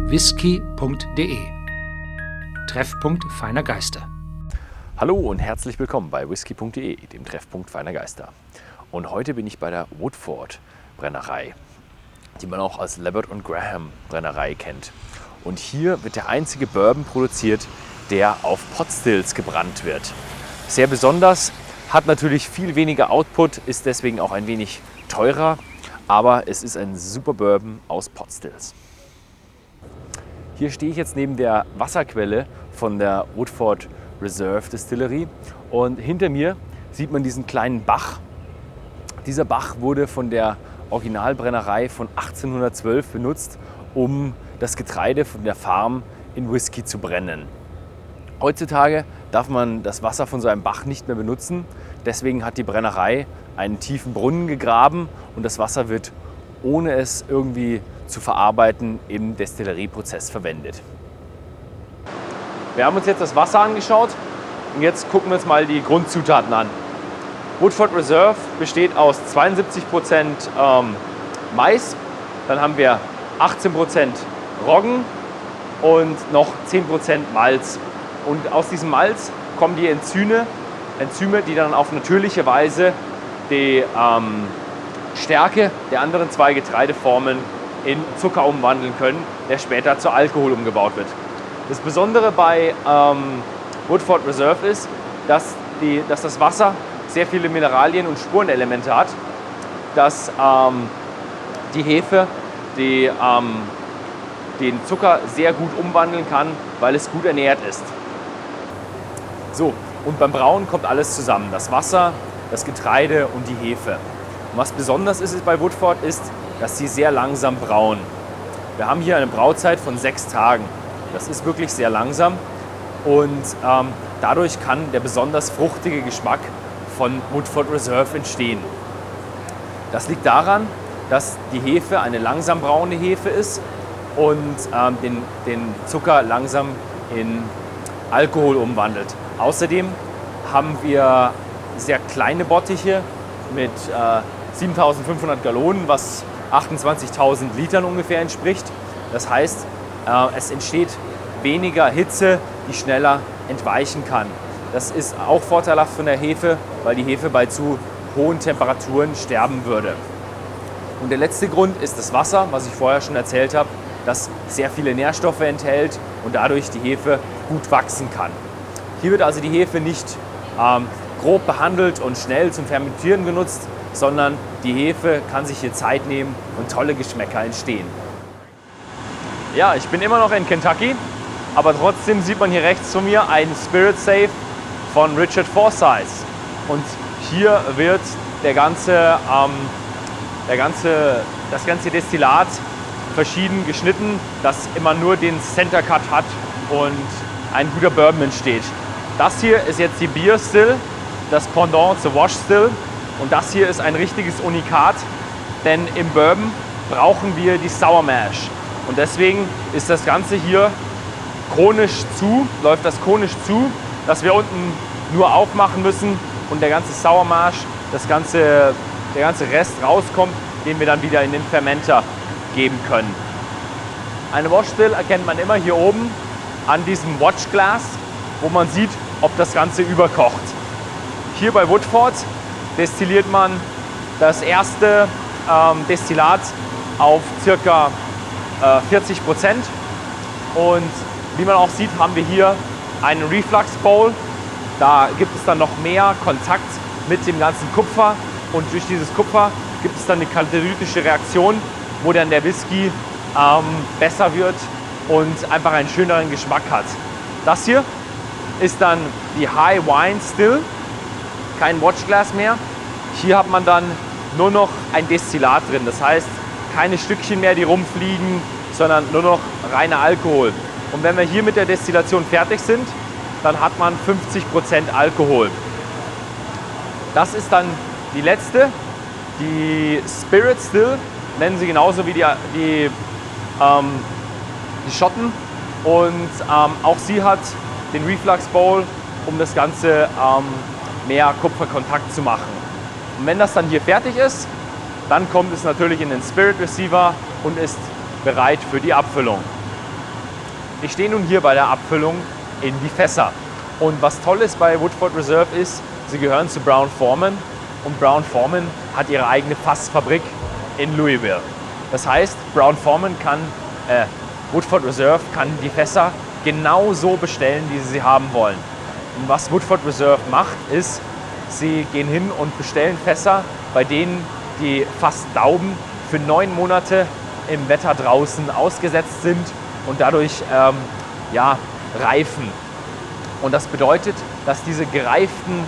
Whisky.de. Treffpunkt feiner Geister. Hallo und herzlich willkommen bei Whisky.de, dem Treffpunkt feiner Geister. Und heute bin ich bei der Woodford Brennerei, die man auch als Labatt & Graham Brennerei kennt. Und hier wird der einzige Bourbon produziert, der auf Potstills gebrannt wird. Sehr besonders, hat natürlich viel weniger Output, ist deswegen auch ein wenig teurer, aber es ist ein super Bourbon aus Potstills. Hier stehe ich jetzt neben der Wasserquelle von der Woodford Reserve Distillery und hinter mir sieht man diesen kleinen Bach. Dieser Bach wurde von der Originalbrennerei von 1812 benutzt, um das Getreide von der Farm in Whisky zu brennen. Heutzutage darf man das Wasser von so einem Bach nicht mehr benutzen. Deswegen hat die Brennerei einen tiefen Brunnen gegraben und das Wasser wird, ohne es irgendwie zu verarbeiten, im Destillerieprozess verwendet. Wir haben uns jetzt das Wasser angeschaut und jetzt gucken wir uns mal die Grundzutaten an. Woodford Reserve besteht aus 72% Mais, dann haben wir 18% Roggen und noch 10% Malz. Und aus diesem Malz kommen die Enzyme, die dann auf natürliche Weise die Stärke der anderen zwei Getreideformen in Zucker umwandeln können, der später zu Alkohol umgebaut wird. Das Besondere bei Woodford Reserve ist, dass das Wasser sehr viele Mineralien und Spurenelemente hat, dass die Hefe den Zucker sehr gut umwandeln kann, weil es gut ernährt ist. So, und beim Brauen kommt alles zusammen. Das Wasser, das Getreide und die Hefe. Und was besonders ist bei Woodford ist, dass sie sehr langsam brauen. Wir haben hier eine Brauzeit von 6 Tagen. Das ist wirklich sehr langsam und dadurch kann der besonders fruchtige Geschmack von Woodford Reserve entstehen. Das liegt daran, dass die Hefe eine langsam brauende Hefe ist und den Zucker langsam in Alkohol umwandelt. Außerdem haben wir sehr kleine Bottiche mit 7.500 Gallonen, was 28.000 Litern ungefähr entspricht. Das heißt, es entsteht weniger Hitze, die schneller entweichen kann. Das ist auch vorteilhaft von der Hefe, weil die Hefe bei zu hohen Temperaturen sterben würde. Und der letzte Grund ist das Wasser, was ich vorher schon erzählt habe, das sehr viele Nährstoffe enthält und dadurch die Hefe gut wachsen kann. Hier wird also die Hefe nicht grob behandelt und schnell zum Fermentieren genutzt, sondern die Hefe kann sich hier Zeit nehmen und tolle Geschmäcker entstehen. Ja, ich bin immer noch in Kentucky, aber trotzdem sieht man hier rechts von mir einen Spirit Safe von Richard Forsyth. Und hier wird das ganze Destillat verschieden geschnitten, das immer nur den Center Cut hat und ein guter Bourbon entsteht. Das hier ist jetzt die Beer Still, das Pendant zur Wash Still. Und das hier ist ein richtiges Unikat, denn im Bourbon brauchen wir die Sour Mash. Und deswegen ist das Ganze hier läuft das konisch zu, dass wir unten nur aufmachen müssen und der ganze Sour Mash, der ganze Rest rauskommt, den wir dann wieder in den Fermenter geben können. Eine Wash Still erkennt man immer hier oben an diesem Watchglas, wo man sieht, ob das Ganze überkocht. Hier bei Woodford destilliert man das erste Destillat auf ca. 40%. Und wie man auch sieht, haben wir hier einen Reflux Bowl. Da gibt es dann noch mehr Kontakt mit dem ganzen Kupfer und durch dieses Kupfer gibt es dann eine katalytische Reaktion, wo dann der Whisky besser wird und einfach einen schöneren Geschmack hat. Das hier ist dann die High Wine Still, kein Watchglas mehr. Hier hat man dann nur noch ein Destillat drin, das heißt keine Stückchen mehr, die rumfliegen, sondern nur noch reiner Alkohol. Und wenn wir hier mit der Destillation fertig sind, dann hat man 50% Alkohol. Das ist dann die letzte, die Spirit Still, nennen sie genauso wie die Schotten. Und auch sie hat den Reflux Bowl, um das Ganze mehr Kupferkontakt zu machen. Und wenn das dann hier fertig ist, dann kommt es natürlich in den Spirit Receiver und ist bereit für die Abfüllung. Ich stehe nun hier bei der Abfüllung in die Fässer. Und was toll ist bei Woodford Reserve ist, sie gehören zu Brown-Forman und Brown-Forman hat ihre eigene Fassfabrik in Louisville. Das heißt, Woodford Reserve kann die Fässer genau so bestellen, wie sie haben wollen. Und was Woodford Reserve macht, ist, sie gehen hin und bestellen Fässer, bei denen die Fassdauben für 9 Monate im Wetter draußen ausgesetzt sind und dadurch reifen. Und das bedeutet, dass diese gereiften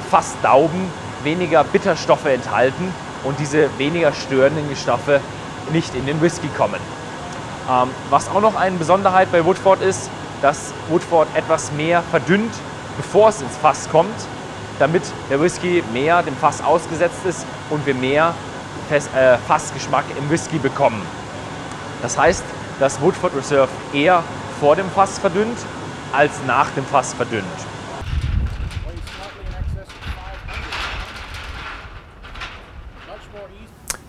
Fassdauben weniger Bitterstoffe enthalten und diese weniger störenden Stoffe nicht in den Whisky kommen. Was auch noch eine Besonderheit bei Woodford ist, dass Woodford etwas mehr verdünnt, bevor es ins Fass kommt, damit der Whisky mehr dem Fass ausgesetzt ist und wir mehr Fassgeschmack im Whisky bekommen. Das heißt, dass Woodford Reserve eher vor dem Fass verdünnt als nach dem Fass verdünnt.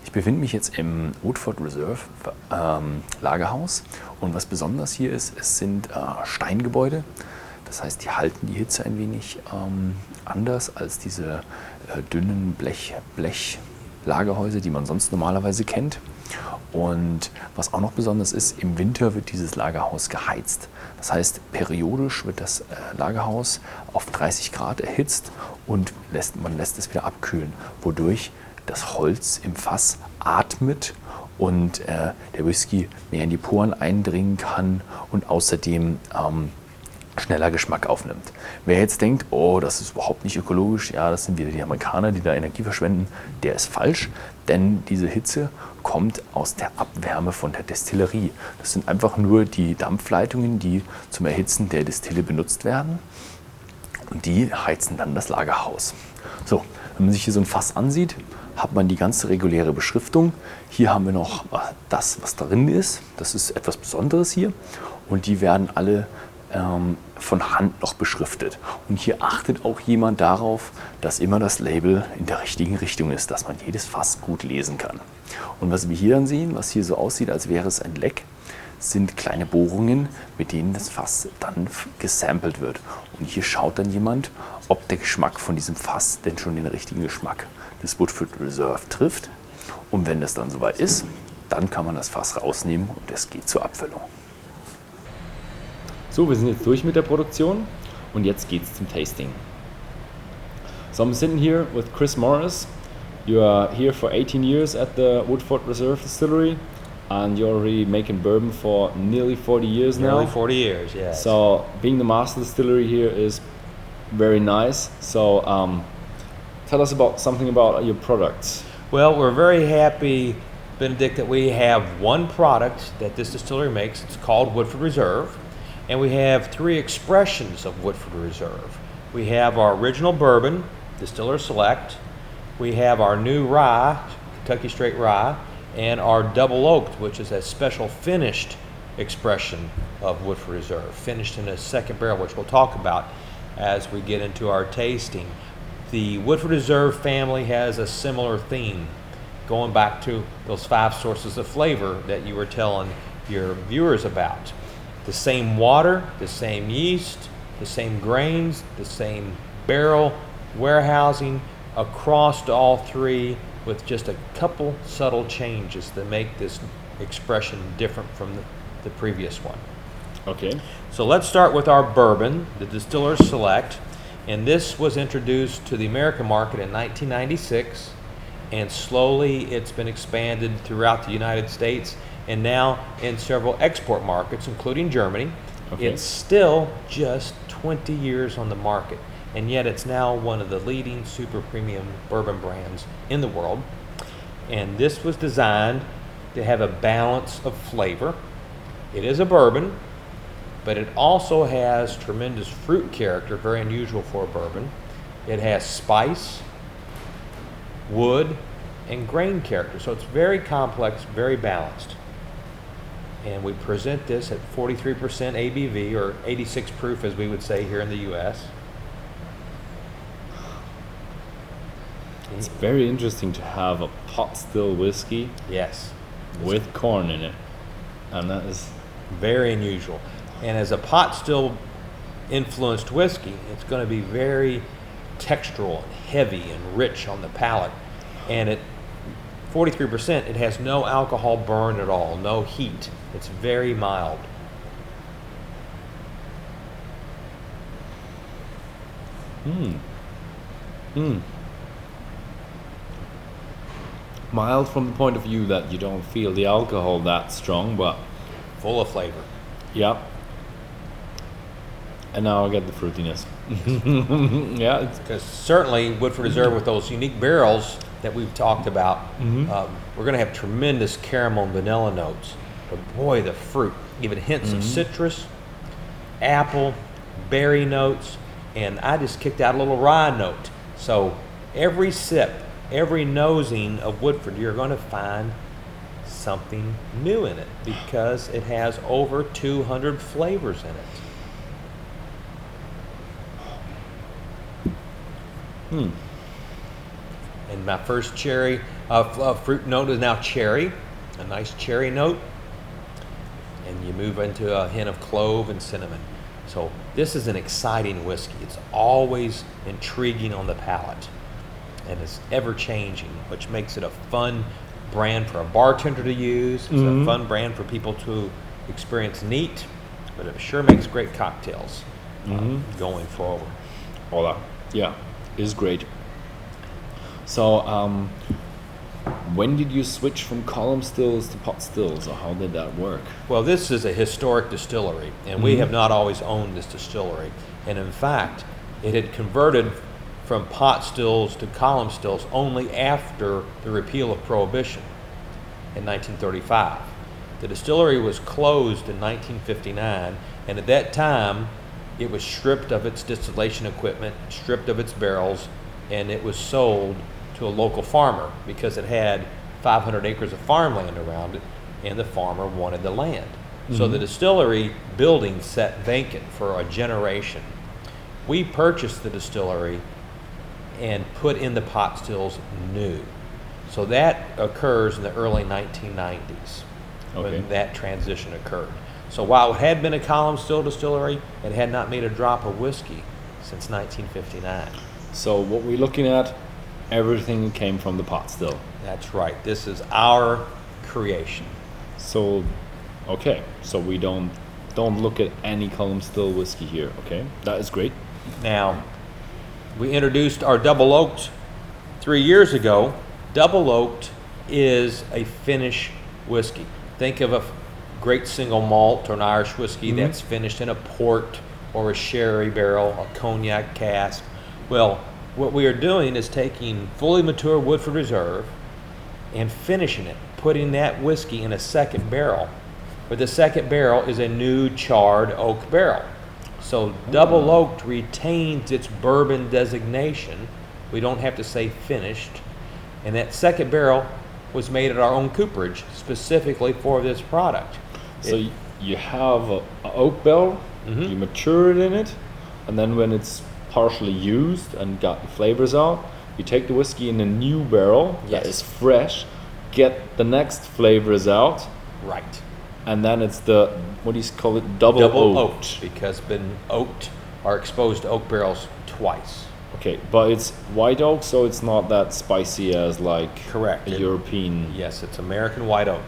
Ich befinde mich jetzt im Woodford Reserve Lagerhaus und was besonders hier ist, es sind Steingebäude. Das heißt, die halten die Hitze ein wenig anders als diese dünnen Blech-Lagerhäuser, die man sonst normalerweise kennt. Und was auch noch besonders ist, im Winter wird dieses Lagerhaus geheizt. Das heißt, periodisch wird das Lagerhaus auf 30 Grad erhitzt und man lässt es wieder abkühlen, wodurch das Holz im Fass atmet und der Whisky mehr in die Poren eindringen kann und außerdem schneller Geschmack aufnimmt. Wer jetzt denkt, oh, das ist überhaupt nicht ökologisch, ja, das sind wieder die Amerikaner, die da Energie verschwenden, der ist falsch, denn diese Hitze kommt aus der Abwärme von der Destillerie. Das sind einfach nur die Dampfleitungen, die zum Erhitzen der Destille benutzt werden und die heizen dann das Lagerhaus. So, wenn man sich hier so ein Fass ansieht, hat man die ganze reguläre Beschriftung. Hier haben wir noch das, was darin ist. Das ist etwas Besonderes hier und die werden alle von Hand noch beschriftet. Und hier achtet auch jemand darauf, dass immer das Label in der richtigen Richtung ist, dass man jedes Fass gut lesen kann. Und was wir hier dann sehen, was hier so aussieht, als wäre es ein Leck, sind kleine Bohrungen, mit denen das Fass dann gesampelt wird. Und hier schaut dann jemand, ob der Geschmack von diesem Fass denn schon den richtigen Geschmack des Woodford Reserve trifft. Und wenn das dann soweit ist, dann kann man das Fass rausnehmen und es geht zur Abfüllung. So, wir sind jetzt durch mit der Produktion und jetzt geht's zum Tasting. So I'm sitting here with Chris Morris. You are here for 18 years at the Woodford Reserve Distillery and you're already making bourbon for nearly 40 years now. Nearly 40 years, yes. So being the master distillery here is very nice. So tell us something about your products. Well, we're very happy, Benedict, that we have one product that this distillery makes. It's called Woodford Reserve. And we have 3 expressions of Woodford Reserve. We have our original bourbon, Distiller Select. We have our new rye, Kentucky Straight Rye, and our double oaked, which is a special finished expression of Woodford Reserve, finished in a second barrel, which we'll talk about as we get into our tasting. The Woodford Reserve family has a similar theme, going back to those 5 sources of flavor that you were telling your viewers about. The same water, the same yeast, the same grains, the same barrel warehousing across all 3 with just a couple subtle changes that make this expression different from the previous one. Okay. So let's start with our bourbon, the Distiller Select. And this was introduced to the American market in 1996. And slowly it's been expanded throughout the United States and now in several export markets, including Germany. Okay. It's still just 20 years on the market, and yet it's now one of the leading super premium bourbon brands in the world. And this was designed to have a balance of flavor. It is a bourbon, but it also has tremendous fruit character, very unusual for a bourbon. It has spice, wood, and grain character, so it's very complex, very balanced. And we present this at 43% ABV, or 86 proof as we would say here in the US. It's very interesting to have a pot still whiskey, yes, with corn in it, and that is very unusual. And as a pot still influenced whiskey, it's going to be very textural and heavy and rich on the palate. And at 43%, it has no alcohol burn at all, no heat. It's very mild. Mild from the point of view that you don't feel the alcohol that strong, but Full of flavor. yeah. And now I get the fruitiness. Yeah, Because certainly Woodford Reserve, with those unique barrels that we've talked about, we're going to have tremendous caramel and vanilla notes. But boy, the fruit, even hints of citrus, apple, berry notes, and I just kicked out a little rye note. So every sip, every nosing of Woodford, you're going to find something new in it because it has over 200 flavors in it. And my first cherry fruit note is now cherry, a nice cherry note. And you move into a hint of clove and cinnamon. So this is an exciting whiskey. It's always intriguing on the palate, and it's ever changing, which makes it a fun brand for a bartender to use. It's a fun brand for people to experience neat, but it sure makes great cocktails going forward. Hola. Yeah, is great. So, when did you switch from column stills to pot stills, or how did that work? Well, this is a historic distillery, and we have not always owned this distillery. And in fact, it had converted from pot stills to column stills only after the repeal of Prohibition in 1935. The distillery was closed in 1959, and at that time, it was stripped of its distillation equipment, stripped of its barrels, and it was sold to a local farmer because it had 500 acres of farmland around it, and the farmer wanted the land. So the distillery building sat vacant for a generation. We purchased the distillery and put in the pot stills new. So that occurs in the early 1990s when that transition occurred. So while it had been a column still distillery, it had not made a drop of whiskey since 1959. So what we're looking at, everything came from the pot still. That's right. This is our creation. So, okay. So we don't look at any column still whiskey here. Okay, that is great. Now, we introduced our double oaked 3 years ago. Double oaked is a finish whiskey. Think of a great single malt or an Irish whiskey that's finished in a port or a sherry barrel, a cognac cask. Well, what we are doing is taking fully mature Woodford Reserve and finishing it, putting that whiskey in a second barrel. But the second barrel is a new charred oak barrel. So double oaked retains its bourbon designation. We don't have to say finished. And that second barrel was made at our own cooperage specifically for this product. So you have a oak barrel, you mature it in it, and then when it's partially used and got the flavors out, you take the whiskey in a new barrel that is fresh, get the next flavors out. Right. And then it's the, what do you call it, double oaked. Because been oaked are exposed to oak barrels twice. Okay, but it's white oak, so it's not that spicy as like Correct. a European. Yes, it's American white oak.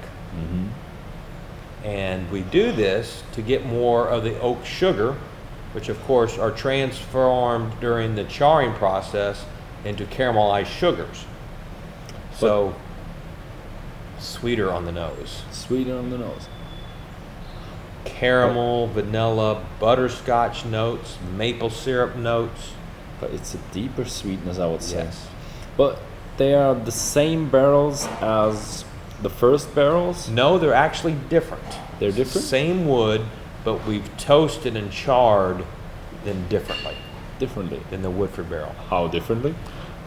And we do this to get more of the oak sugar, which of course are transformed during the charring process into caramelized sugars. So sweeter on the nose. Sweeter on the nose. Caramel, vanilla, butterscotch notes, maple syrup notes. But it's a deeper sweetness, I would say. Yes. But they are the same barrels as the first barrels? No, they're actually different. They're different? Same wood, but we've toasted and charred them differently Differently. than the Woodford barrel. How differently?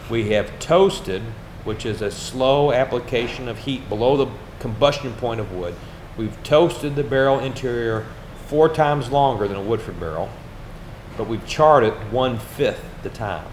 We have toasted, which is a slow application of heat below the combustion point of wood. We've toasted the barrel interior 4 times longer than a Woodford barrel, but we've charred it 1/5 the time.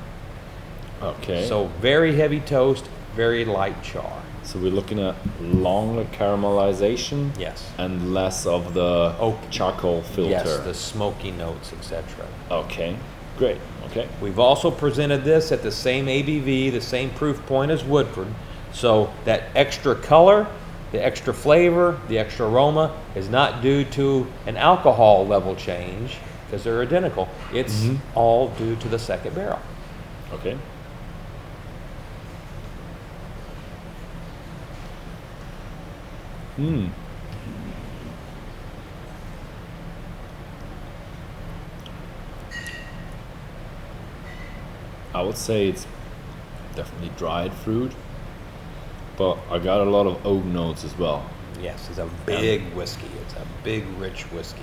Okay. So very heavy toast, very light char. So we're looking at longer caramelization. Yes. And less of the Oak. charcoal filter. Yes, the smoky notes, etc. Okay, great. Okay. We've also presented this at the same ABV, the same proof point as Woodford. So that extra color, the extra flavor, the extra aroma is not due to an alcohol level change because they're identical. It's all due to the second barrel. Okay. I would say it's definitely dried fruit, but I got a lot of oak notes as well. Yes, it's a big whiskey. It's a big, rich whiskey.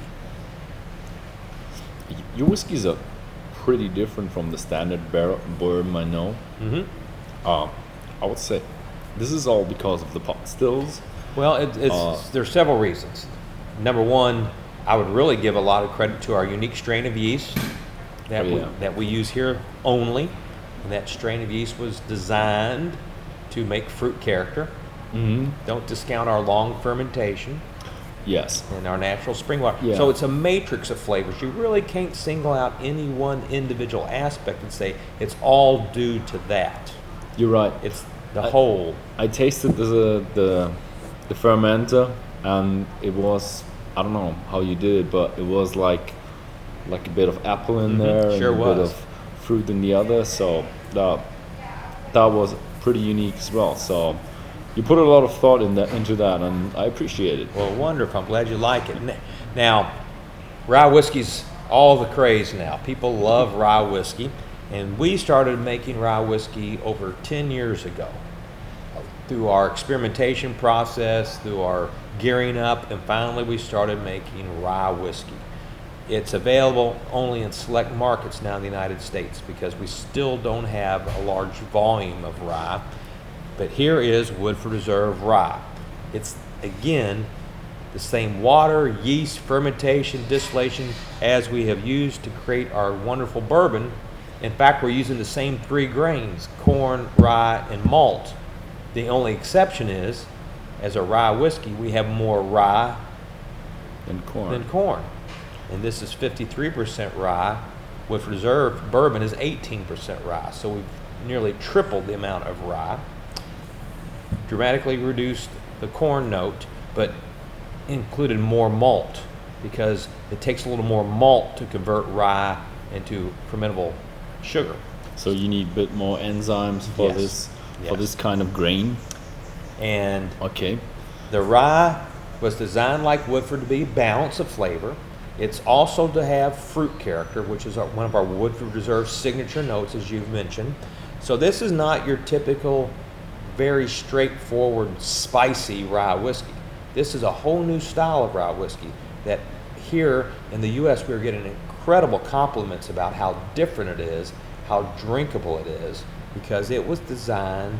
Your whiskeys are pretty different from the standard bourbon I know. I would say this is all because of the pot stills. Well, there's several reasons. Number one, I would really give a lot of credit to our unique strain of yeast that we use here only. And that strain of yeast was designed to make fruit character. Don't discount our long fermentation. Yes. And our natural spring water. Yeah. So it's a matrix of flavors. You really can't single out any one individual aspect and say it's all due to that. You're right. It's the whole. I tasted the fermenter, and it was, I don't know how you did it, but it was like a bit of apple in there, Sure and a was. bit of fruit in the other. So that was pretty unique as well. So you put a lot of thought into that, and I appreciate it. Well, wonderful. I'm glad you like it. Now, rye whiskey's all the craze now. People love rye whiskey, and we started making rye whiskey over 10 years ago. Through our experimentation process, through our gearing up, and finally we started making rye whiskey. It's available only in select markets now in the United States because we still don't have a large volume of rye. But here is Woodford Reserve rye. It's, again, the same water, yeast, fermentation, distillation as we have used to create our wonderful bourbon. In fact, we're using the same 3 grains, corn, rye, and malt. The only exception is, as a rye whiskey, we have more rye And corn. than corn. And this is 53% rye. Woodford Reserve bourbon is 18% rye. So we've nearly tripled the amount of rye. Dramatically reduced the corn note, but included more malt because it takes a little more malt to convert rye into fermentable sugar. So you need a bit more enzymes for Yes. this kind of grain. And Okay. the rye was designed like Woodford to be balance of flavor. It's also to have fruit character, which is one of our Woodford Reserve signature notes, as you've mentioned. So this is not your typical, very straightforward, spicy rye whiskey. This is a whole new style of rye whiskey that here in the U.S. we're getting incredible compliments about how different it is, how drinkable it is, because it was designed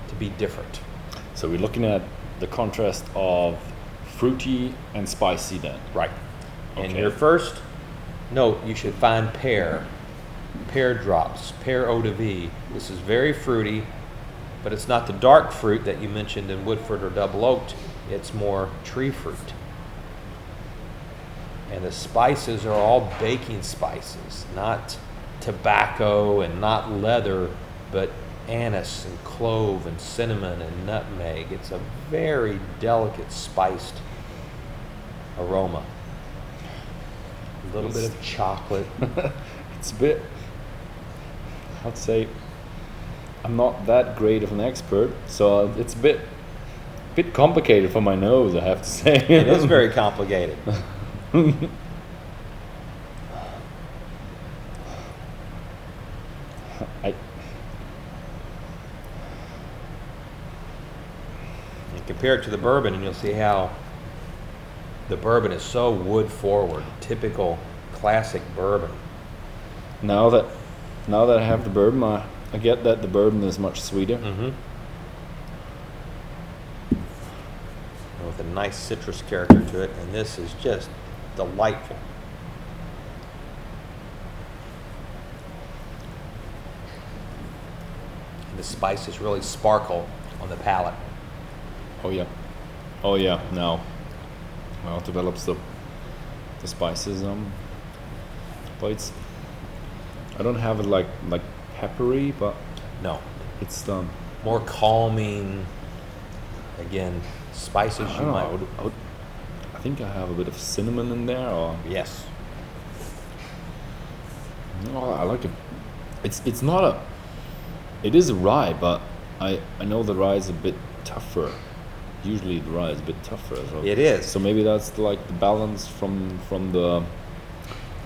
to be different. So we're looking at the contrast of fruity and spicy then. Right. And Okay. your first note, you should find pear drops, pear eau de vie. This is very fruity, but it's not the dark fruit that you mentioned in Woodford or Double Oaked. It's more tree fruit. And the spices are all baking spices, not tobacco and not leather, but anise and clove and cinnamon and nutmeg. It's a very delicate spiced aroma. A little bit of chocolate. It's a bit, I'd say, I'm not that great of an expert, so it's a bit complicated for my nose, I have to say. It is very complicated. And compare it to the bourbon, and you'll see how the bourbon is so wood forward, typical classic bourbon. Now that I have the bourbon, I get that the bourbon is much sweeter. Mm-hmm. With a nice citrus character to it, and this is just delightful. And the spices really sparkle on the palate. Oh yeah. Now develops the spices. But I don't have it like peppery, but No, it's more calming. Again, spices I you don't know. might. I think I have a bit of cinnamon in there, or Yes. no, I like it. It's not a. It is a rye, but I know the rye is a bit tougher. Usually the rye is a bit tougher as well. It is. So maybe that's like the balance from the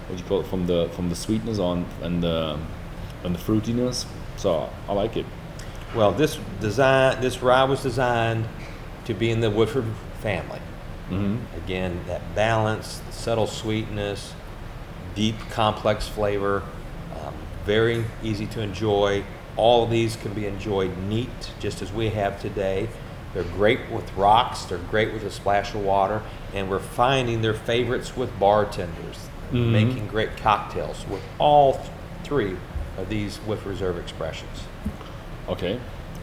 what do you call it, from the sweetness and the fruitiness. So I like it. Well, this rye was designed to be in the Woodford family. Mm-hmm. Again, that balance, subtle sweetness, deep, complex flavor, very easy to enjoy. All of these can be enjoyed neat, just as we have today. They're great with rocks, they're great with a splash of water, and we're finding their favorites with bartenders, making great cocktails with all three of these Woodford Reserve expressions. Okay,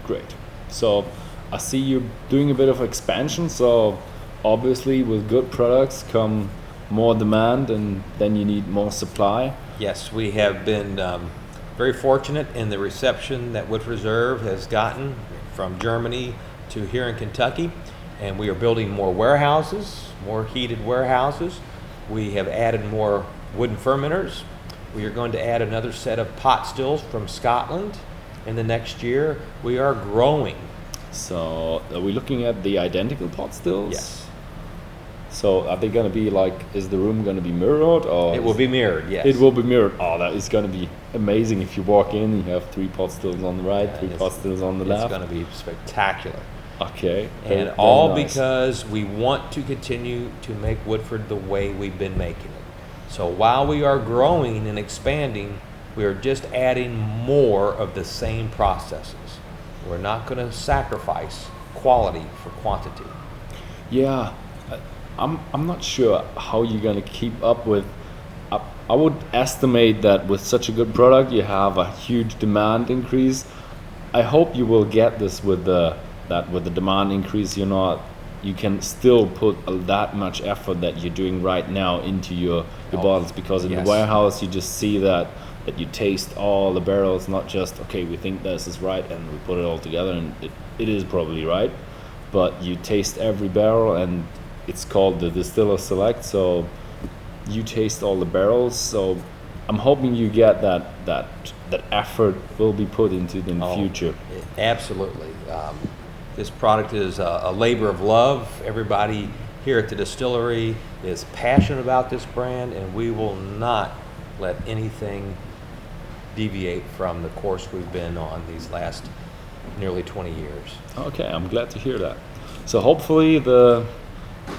great. So I see you're doing a bit of expansion. So obviously, with good products come more demand, and then you need more supply. Yes, we have been very fortunate in the reception that Woodford Reserve has gotten from Germany to here in Kentucky, and we are building more warehouses, more heated warehouses. We have added more wooden fermenters. We are going to add another set of pot stills from Scotland in the next year. We are growing. So are we looking at the identical pot stills? Yes. So are they going to be like, is the room going to be mirrored, or It will be mirrored, yes. It will be mirrored. Oh, that is going to be amazing. If you walk in, you have 3 pot stills on the right, 3 pot stills on the left. It's going to be spectacular. Okay. And very all nice. because we want to continue to make Woodford the way we've been making it. So while we are growing and expanding, we are just adding more of the same processes. We're not going to sacrifice quality for quantity. Yeah, I'm not sure how you're going to keep up with. I would estimate that with such a good product, you have a huge demand increase. I hope you will get this with the demand increase. You can still put that much effort that you're doing right now into your bottles, because in yes. the warehouse you just see that you taste all the barrels, not just okay, we think this is right and we put it all together, and it is probably right, but you taste every barrel, and it's called the distiller select, so you taste all the barrels. So I'm hoping you get that effort will be put into it in the future. Absolutely. This product is a labor of love. Everybody here at the distillery is passionate about this brand, and we will not let anything deviate from the course we've been on these last nearly 20 years. Okay, I'm glad to hear that. So hopefully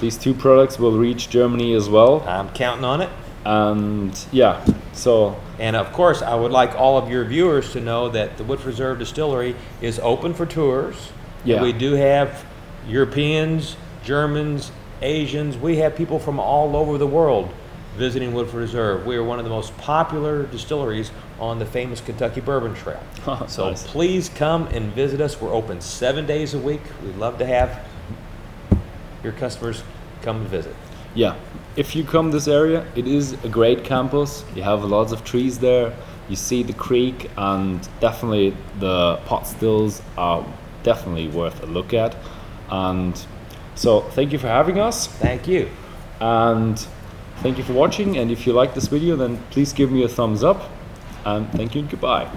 these 2 products will reach Germany as well. I'm counting on it. And yeah, so And of course, I would like all of your viewers to know that the Woodford Reserve Distillery is open for tours. Yeah. We do have Europeans, Germans, Asians. We have people from all over the world visiting Woodford Reserve. We are one of the most popular distilleries on the famous Kentucky Bourbon Trail. So nice. please come and visit us. We're open 7 days a week. We'd love to have your customers come and visit. Yeah, if you come this area, it is a great campus. You have lots of trees there. You see the creek, and definitely the pot stills are definitely worth a look at. And so thank you for having us, Thank you. and thank you for watching. And if you like this video, then please give me a thumbs up, and thank you and goodbye.